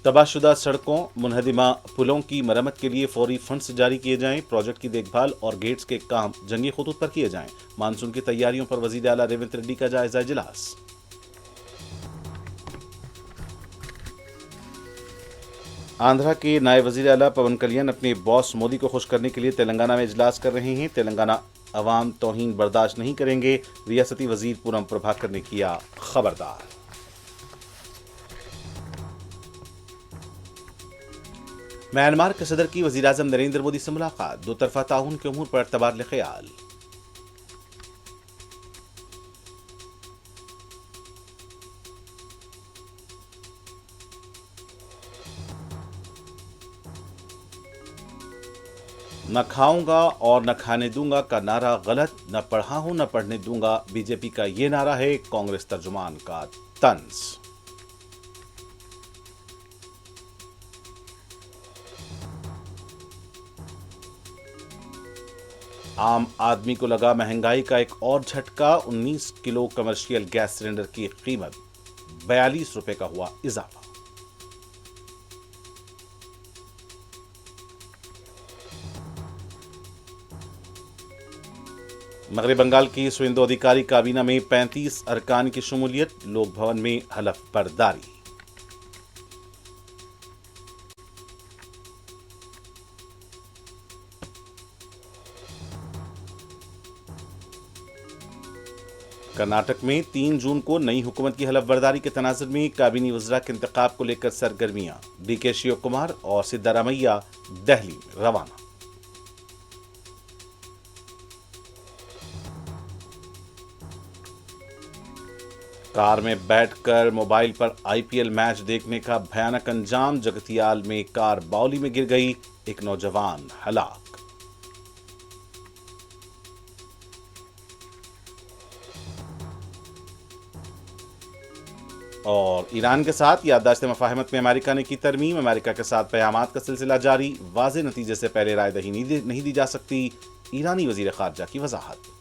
तबाहशुदा सड़कों, मुनहदिमा पुलों की मरम्मत के लिए फौरी फंड्स जारी किए जाएं। प्रोजेक्ट की देखभाल और गेट्स के काम जंगी खतूत पर किए जाएं। मानसून की तैयारियों पर वजीर आला रेवंत रेड्डी का जायजा इजलास। आंध्रा के नायब वजीर आला पवन कल्याण अपने बॉस मोदी को खुश करने के लिए तेलंगाना में इजलास कर रहे हैं। तेलंगाना अवाम तौहीन बर्दाश्त नहीं करेंगे, रियासती वजीर पूनम प्रभाकर ने किया खबरदार। म्यांमार के सदर की वजीर आजम नरेंद्र मोदी से मुलाकात, दो तरफा ताउन के उमूर पर तबादले ख्याल। न खाऊंगा और न खाने दूंगा का नारा गलत, न पढ़ा हूं न पढ़ने दूंगा बीजेपी का ये नारा है कांग्रेस तर्जुमान का तंज। आम आदमी को लगा महंगाई का एक और झटका, 19 किलो कमर्शियल गैस सिलेंडर की कीमत 42 रुपए का हुआ इजाफा। मगरब बंगाल की सुवेंदु अधिकारी काबीना में 35 अरकान की शमूलियत, लोक भवन में हलफ बर्दारी। कर्नाटक में 3 जून को नई हुकूमत की हलफ बर्दारी के तनाजुर में काबीनी वज़रा के इंतखाब को लेकर सरगर्मियां, डीके शिव कुमार और सिद्धारामैया दिल्ली में रवाना। कार में बैठकर मोबाइल पर आईपीएल मैच देखने का भयानक अंजाम, जगतियाल में कार बाउली में गिर गई, एक नौजवान हलाक। और ईरान के साथ याददाश्त मफाहमत में अमेरिका ने की तरमीम, अमेरिका के साथ बयामात का सिलसिला जारी, वाज़े नतीजे से पहले रायदही नहीं दी जा सकती, ईरानी वज़ीर ख़ारजा की वज़ाहत।